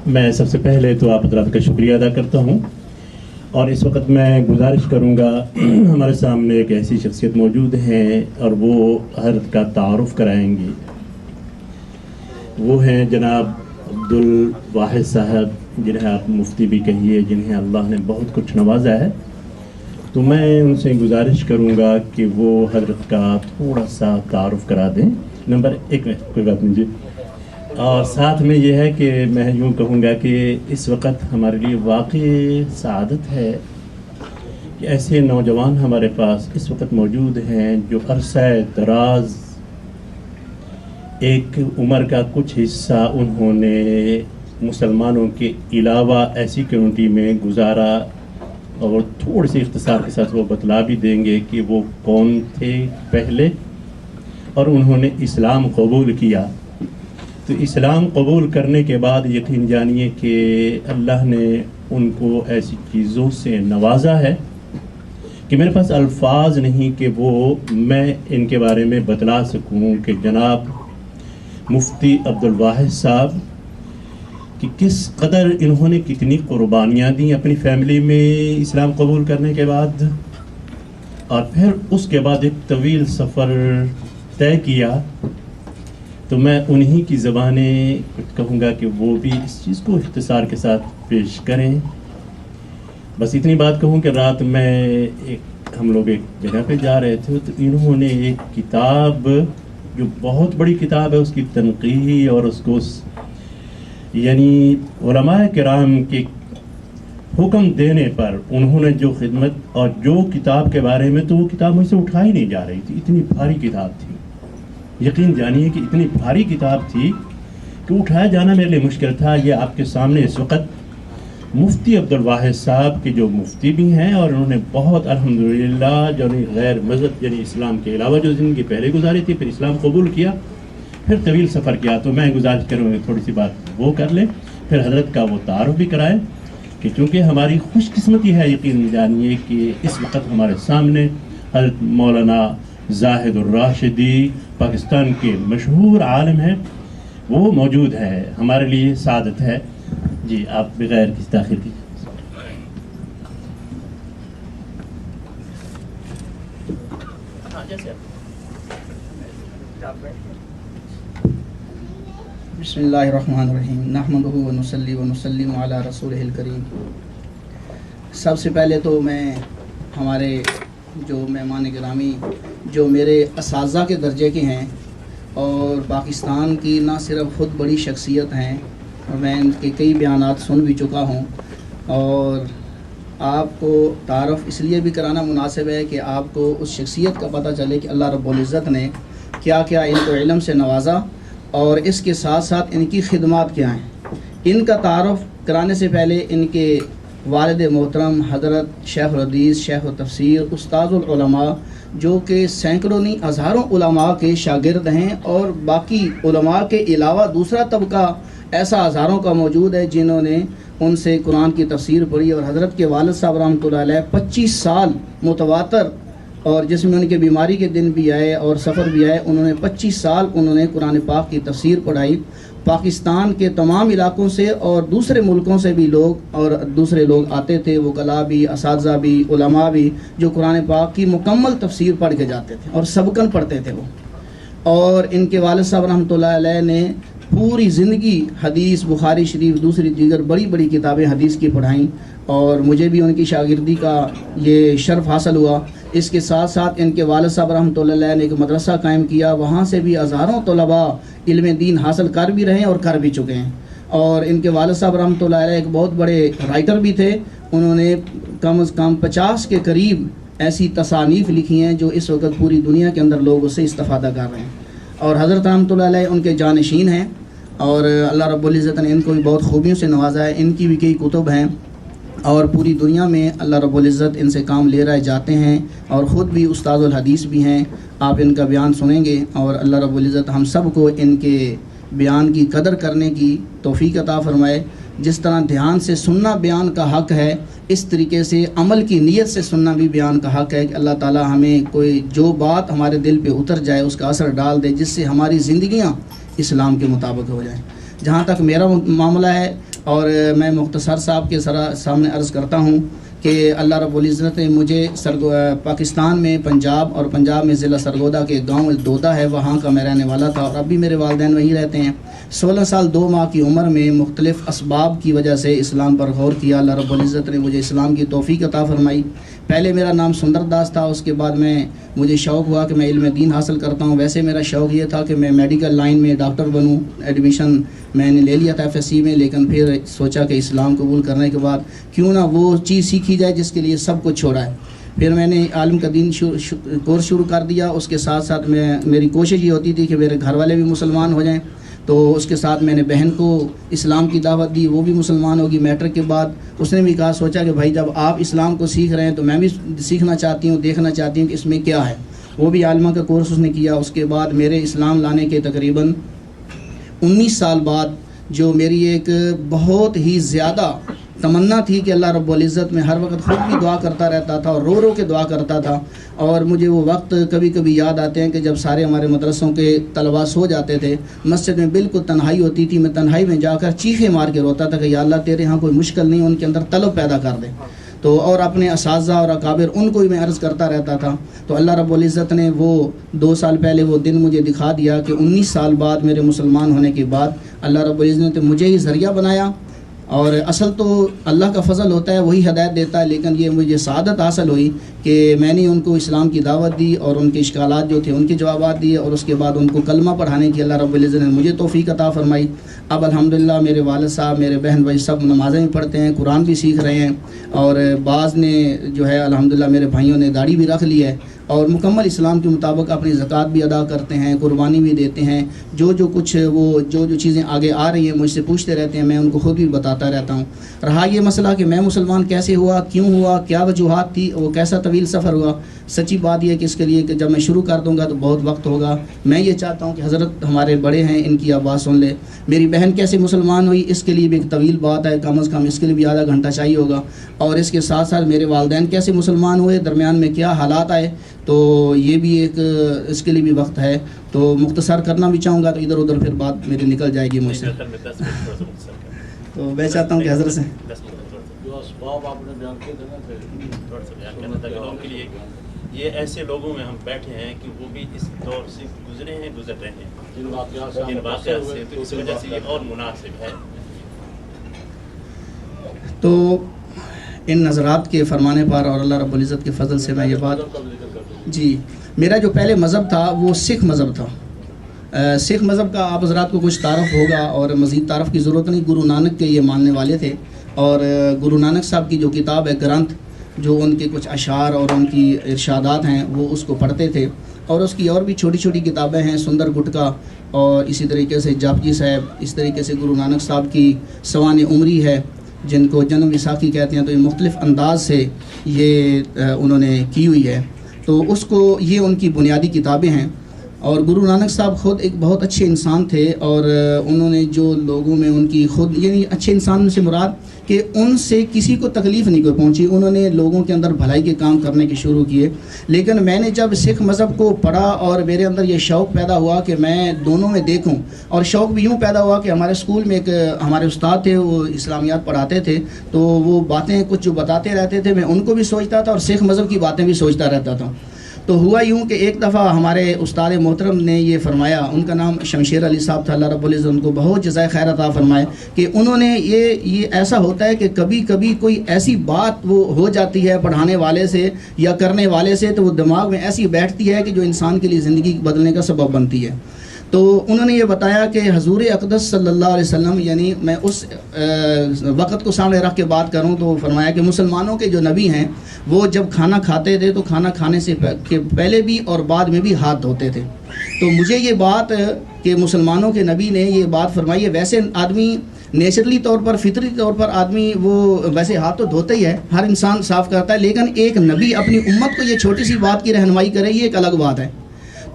میں سب سے پہلے تو آپ حضرات کا شکریہ ادا کرتا ہوں، اور اس وقت میں گزارش کروں گا ہمارے سامنے ایک ایسی شخصیت موجود ہیں اور وہ حضرت کا تعارف کرائیں گی۔ وہ ہیں جناب عبدالواحد صاحب، جنہیں آپ مفتی بھی کہیے، جنہیں اللہ نے بہت کچھ نوازا ہے۔ تو میں ان سے گزارش کروں گا کہ وہ حضرت کا تھوڑا سا تعارف کرا دیں۔ نمبر 1 میں کوئی بات نہیں جی۔ اور ساتھ میں یہ ہے کہ میں یوں کہوں گا کہ اس وقت ہمارے لیے واقعی سعادت ہے کہ ایسے نوجوان ہمارے پاس اس وقت موجود ہیں جو عرصہ دراز ایک عمر کا کچھ حصہ انہوں نے مسلمانوں کے علاوہ ایسی کمیونٹی میں گزارا، اور تھوڑی سی اختصار کے ساتھ وہ بتلا بھی دیں گے کہ وہ کون تھے پہلے، اور انہوں نے اسلام قبول کیا۔ تو اسلام قبول کرنے کے بعد یقین جانیے کہ اللہ نے ان کو ایسی چیزوں سے نوازا ہے کہ میرے پاس الفاظ نہیں کہ وہ میں ان کے بارے میں بتلا سکوں کہ جناب مفتی عبدالواحد صاحب کہ کس قدر انہوں نے کتنی قربانیاں دیں اپنی فیملی میں اسلام قبول کرنے کے بعد، اور پھر اس کے بعد ایک طویل سفر طے کیا۔ تو میں انہی کی زبانیں کچھ کہوں گا کہ وہ بھی اس چیز کو اختصار کے ساتھ پیش کریں۔ بس اتنی بات کہوں کہ رات میں ہم لوگ ایک جگہ پہ جا رہے تھے، تو انہوں نے ایک کتاب جو بہت بڑی کتاب ہے اس کی تنقیح اور اس کو یعنی علماء کرام کے حکم دینے پر انہوں نے جو خدمت اور جو کتاب کے بارے میں، تو وہ کتاب مجھ سے اٹھائی نہیں جا رہی تھی، اتنی بھاری کتاب تھی۔ یقین جانیے کہ اتنی بھاری کتاب تھی کہ اٹھایا جانا میرے لیے مشکل تھا۔ یہ آپ کے سامنے اس وقت مفتی عبدالواحد صاحب کے جو مفتی بھی ہیں، اور انہوں نے بہت الحمدللہ جو غیر مذہب یعنی اسلام کے علاوہ جو زندگی پہلے گزاری تھی، پھر اسلام قبول کیا، پھر طویل سفر کیا۔ تو میں گزارش کروں گا تھوڑی سی بات وہ کر لیں، پھر حضرت کا وہ تعارف بھی کرائیں کہ چونکہ ہماری خوش قسمتی ہے یقین جانیے کہ اس وقت ہمارے سامنے حضرت مولانا زاہد الراشدی پاکستان کے مشہور عالم ہیں، وہ موجود ہے، ہمارے لیے سعادت ہے۔ جی آپ بغیر کسی تاخیر کی بسم اللہ الرحمن الرحیم، نحمدہ ونصلی ونسلم علی رسولہ الکریم۔ سب سے پہلے تو میں ہمارے جو مہمان گرامی جو میرے اساتذہ کے درجے کے ہیں اور پاکستان کی نہ صرف خود بڑی شخصیت ہیں، میں ان کے کئی بیانات سن بھی چکا ہوں، اور آپ کو تعارف اس لیے بھی کرانا مناسب ہے کہ آپ کو اس شخصیت کا پتہ چلے کہ اللہ رب العزت نے کیا کیا ان کو علم سے نوازا، اور اس کے ساتھ ساتھ ان کی خدمات کیا ہیں۔ ان کا تعارف کرانے سے پہلے ان کے والد محترم حضرت شیخ الحدیث، شیخ التفسیر، استاذ العلماء، جو کہ سینکڑوں نہیں ہزاروں علماء کے شاگرد ہیں، اور باقی علماء کے علاوہ دوسرا طبقہ ایسا ہزاروں کا موجود ہے جنہوں نے ان سے قرآن کی تفسیر پڑھی، اور حضرت کے والد صاحب رحمۃ اللہ علیہ 25 سال متواتر، اور جس میں ان کے بیماری کے دن بھی آئے اور سفر بھی آئے، انہوں نے 25 سال انہوں نے قرآن پاک کی تفسیر پڑھائی۔ پاکستان کے تمام علاقوں سے اور دوسرے ملکوں سے بھی لوگ اور دوسرے لوگ آتے تھے، وکلاء بھی، اساتذہ بھی، علماء بھی، جو قرآن پاک کی مکمل تفسیر پڑھ کے جاتے تھے اور سبقن پڑھتے تھے وہ۔ اور ان کے والد صاحب رحمۃ اللہ علیہ نے پوری زندگی حدیث، بخاری شریف، دوسری دیگر بڑی بڑی کتابیں حدیث کی پڑھائیں، اور مجھے بھی ان کی شاگردی کا یہ شرف حاصل ہوا۔ اس کے ساتھ ساتھ ان کے والد صاحب رحمۃ اللہ علیہ نے ایک مدرسہ قائم کیا، وہاں سے بھی ہزاروں طلباء علم دین حاصل کر بھی رہے ہیں اور کر بھی چکے ہیں۔ اور ان کے والد صاحب رحمۃ اللہ علیہ ایک بہت بڑے رائٹر بھی تھے، انہوں نے کم از کم 50 کے قریب ایسی تصانیف لکھی ہیں جو اس وقت پوری دنیا کے اندر لوگ اس سے استفادہ کر رہے ہیں، اور حضرت رحمۃ اللہ علیہ ان کے جانشین ہیں، اور اللہ رب العزت نے ان کو بھی بہت خوبیوں سے نوازا ہے۔ ان کی بھی کئی کتب ہیں، اور پوری دنیا میں اللہ رب العزت ان سے کام لے رہے جاتے ہیں، اور خود بھی استاد الحدیث بھی ہیں۔ آپ ان کا بیان سنیں گے، اور اللہ رب العزت ہم سب کو ان کے بیان کی قدر کرنے کی توفیق عطا فرمائے۔ جس طرح دھیان سے سننا بیان کا حق ہے، اس طریقے سے عمل کی نیت سے سننا بھی بیان کا حق ہے کہ اللہ تعالی ہمیں کوئی جو بات ہمارے دل پہ اتر جائے اس کا اثر ڈال دے، جس سے ہماری زندگیاں اسلام کے مطابق ہو جائیں۔ جہاں تک میرا معاملہ ہے، اور میں مختصر صاحب کے سامنے عرض کرتا ہوں کہ اللہ رب العزت نے مجھے پاکستان میں پنجاب، اور پنجاب میں ضلع سرگودا کے گاؤں دودہ ہے، وہاں کا میں رہنے والا تھا، اور اب بھی میرے والدین وہیں رہتے ہیں۔ 16 سال 2 ماہ کی عمر میں مختلف اسباب کی وجہ سے اسلام پر غور کیا۔ اللہ رب العزت نے مجھے اسلام کی توفیق عطا فرمائی۔ پہلے میرا نام سندر داس تھا، اس کے بعد مجھے شوق ہوا کہ میں علم دین حاصل کرتا ہوں۔ ویسے میرا شوق یہ تھا کہ میں میڈیکل لائن میں ڈاکٹر بنوں، ایڈمیشن میں نے لے لیا تھا FSC میں، لیکن پھر سوچا کہ اسلام قبول کرنے کے بعد کیوں نہ وہ چیز سیکھی جائے جس کے لیے سب کچھ چھوڑا ہے۔ پھر میں نے عالم کا دین کورس شروع کر دیا۔ اس کے ساتھ ساتھ میری کوشش یہ ہوتی تھی کہ میرے گھر والے بھی مسلمان ہو جائیں، تو اس کے ساتھ میں نے بہن کو اسلام کی دعوت دی، وہ بھی مسلمان ہوگی میٹرک کے بعد۔ اس نے بھی کہا، سوچا کہ بھائی جب آپ اسلام کو سیکھ رہے ہیں تو میں بھی سیکھنا چاہتی ہوں، دیکھنا چاہتی ہوں کہ اس میں کیا ہے۔ وہ بھی عالمہ کا کورس اس نے کیا۔ اس کے بعد میرے اسلام لانے کے تقریباً 19 سال بعد جو میری ایک بہت ہی زیادہ تمنا تھی کہ اللہ رب العزت میں ہر وقت خود بھی دعا کرتا رہتا تھا اور رو رو کے دعا کرتا تھا، اور مجھے وہ وقت کبھی کبھی یاد آتے ہیں کہ جب سارے ہمارے مدرسوں کے طلباء سو جاتے تھے، مسجد میں بالکل تنہائی ہوتی تھی، میں تنہائی میں جا کر چیخیں مار کے روتا تھا کہ یا اللہ تیرے ہاں کوئی مشکل نہیں، ان کے اندر طلب پیدا کر دے۔ تو اور اپنے اساتذہ اور اکابر ان کو بھی میں عرض کرتا رہتا تھا۔ تو اللہ رب العزت نے وہ 2 سال پہلے وہ دن مجھے دکھا دیا کہ 19 سال بعد میرے مسلمان ہونے کے بعد اللہ رب العزت نے مجھے ہی ذریعہ بنایا۔ اور اصل تو اللہ کا فضل ہوتا ہے، وہی ہدایت دیتا ہے، لیکن یہ مجھے سعادت حاصل ہوئی کہ میں نے ان کو اسلام کی دعوت دی اور ان کے اشکالات جو تھے ان کے جوابات دیے، اور اس کے بعد ان کو کلمہ پڑھانے کی اللہ رب العزت نے مجھے توفیق عطا فرمائی۔ اب الحمدللہ میرے والد صاحب، میرے بہن بھائی سب نمازیں بھی پڑھتے ہیں، قرآن بھی سیکھ رہے ہیں، اور بعض نے جو ہے الحمدللہ میرے بھائیوں نے داڑھی بھی رکھ لی ہے، اور مکمل اسلام کے مطابق اپنی زکوٰۃ بھی ادا کرتے ہیں، قربانی بھی دیتے ہیں۔ جو کچھ وہ جو چیزیں آگے آ رہی ہیں مجھ سے پوچھتے رہتے ہیں، میں ان کو خود بھی بتاتا رہتا ہوں۔ رہا یہ مسئلہ کہ میں مسلمان کیسے ہوا، کیوں ہوا، کیا وجوہات تھی، وہ کیسا طویل سفر ہوا، سچی بات یہ کہ اس کے لیے کہ جب میں شروع کر دوں گا تو بہت وقت ہوگا۔ میں یہ چاہتا ہوں کہ حضرت ہمارے بڑے ہیں، ان کی آواز سن لے۔ میری بہن کیسے مسلمان ہوئی اس کے لیے بھی ایک طویل بات ہے، کم از کم اس کے لیے بھی آدھا گھنٹہ چاہیے ہوگا، اور اس کے ساتھ ساتھ میرے والدین کیسے مسلمان ہوئے، درمیان میں کیا حالات آئے، تو یہ بھی ایک اس کے لیے بھی وقت ہے۔ تو مختصر کرنا بھی چاہوں گا تو ادھر ادھر پھر بات میری نکل جائے گی مجھ سے، تو میں چاہتا ہوں کہ حضرت سے جو اسباب آپ نے بیان کیے تھے نا، تھوڑا سا بیان کرنا تھا کہ لوگوں کے لیے یہ ایسے لوگوں میں ہم بیٹھے ہیں کہ وہ بھی اس دور سے گزرے ہیں، گزر رہے ہیں، جن واقعات سے، تو اس وجہ سے یہ اور مناسب ہے۔ تو ان نظرات کے فرمانے پر اور اللہ رب العزت کے فضل سے میں یہ بات، جی میرا جو پہلے مذہب تھا وہ سکھ مذہب تھا۔ سکھ مذہب کا آپ حضرات کو کچھ تعارف ہوگا اور مزید تعارف کی ضرورت نہیں۔ گرو نانک کے یہ ماننے والے تھے، اور گرو نانک صاحب کی جو کتاب ہے گرنتھ، جو ان کے کچھ اشعار اور ان کی ارشادات ہیں، وہ اس کو پڑھتے تھے، اور اس کی اور بھی چھوٹی چھوٹی کتابیں ہیں، سندر گٹکا، اور اسی طریقے سے جاپجی صاحب، اس طریقے سے گرو نانک صاحب کی سوانح عمری ہے جن کو جنم وساکھی کہتے ہیں۔ تو یہ مختلف انداز سے یہ انہوں نے کی ہوئی ہے، تو اس کو یہ ان کی بنیادی کتابیں ہیں۔ اور گرو نانک صاحب خود ایک بہت اچھے انسان تھے، اور انہوں نے جو لوگوں میں ان کی خود، یعنی اچھے انسان سے مراد کہ ان سے کسی کو تکلیف نہیں کوئی پہنچی، انہوں نے لوگوں کے اندر بھلائی کے کام کرنے کے شروع کیے۔ لیکن میں نے جب سکھ مذہب کو پڑھا اور میرے اندر یہ شوق پیدا ہوا کہ میں دونوں میں دیکھوں، اور شوق بھی یوں پیدا ہوا کہ ہمارے اسکول میں ایک ہمارے استاد تھے، وہ اسلامیات پڑھاتے تھے، تو وہ باتیں کچھ جو بتاتے رہتے تھے میں ان کو بھی سوچتا تھا اور سکھ مذہب کی باتیں بھی سوچتا رہتا تھا۔ تو ہوا یوں کہ ایک دفعہ ہمارے استاد محترم نے یہ فرمایا، ان کا نام شمشیر علی صاحب تھا، اللہ رب العزت ان کو بہت جزائے خیر عطا فرمائے، کہ انہوں نے یہ ایسا ہوتا ہے کہ کبھی کبھی کوئی ایسی بات وہ ہو جاتی ہے پڑھانے والے سے یا کرنے والے سے، تو وہ دماغ میں ایسی بیٹھتی ہے کہ جو انسان کے لیے زندگی بدلنے کا سبب بنتی ہے۔ تو انہوں نے یہ بتایا کہ حضور اقدس صلی اللہ علیہ وسلم، یعنی میں اس وقت کو سامنے رکھ کے بات کروں تو فرمایا کہ مسلمانوں کے جو نبی ہیں وہ جب کھانا کھاتے تھے تو کھانا کھانے سے پہلے بھی اور بعد میں بھی ہاتھ دھوتے تھے۔ تو مجھے یہ بات کہ مسلمانوں کے نبی نے یہ بات فرمائی ہے، ویسے آدمی نیچرلی طور پر، فطری طور پر آدمی وہ ویسے ہاتھ تو دھوتا ہی ہے، ہر انسان صاف کرتا ہے، لیکن ایک نبی اپنی امت کو یہ چھوٹی سی بات کی رہنمائی کرے، یہ ایک الگ بات ہے۔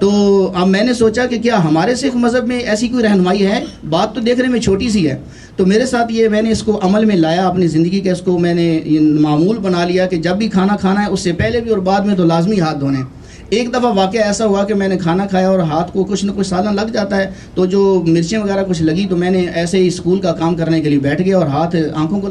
تو اب میں نے سوچا کہ کیا ہمارے سکھ مذہب میں ایسی کوئی رہنمائی ہے؟ بات تو دیکھنے میں چھوٹی سی ہے، تو میرے ساتھ یہ میں نے اس کو عمل میں لایا اپنی زندگی کے، اس کو میں نے معمول بنا لیا کہ جب بھی کھانا کھانا ہے اس سے پہلے بھی اور بعد میں تو لازمی ہاتھ دھونے۔ ایک دفعہ واقعہ ایسا ہوا کہ میں نے کھانا کھایا اور ہاتھ کو کچھ نہ کچھ سالن لگ جاتا ہے، تو جو مرچیں وغیرہ کچھ لگی تو میں نے ایسے ہی اسکول کا کام کرنے کے لیے بیٹھ گیا اور ہاتھ آنکھوں کو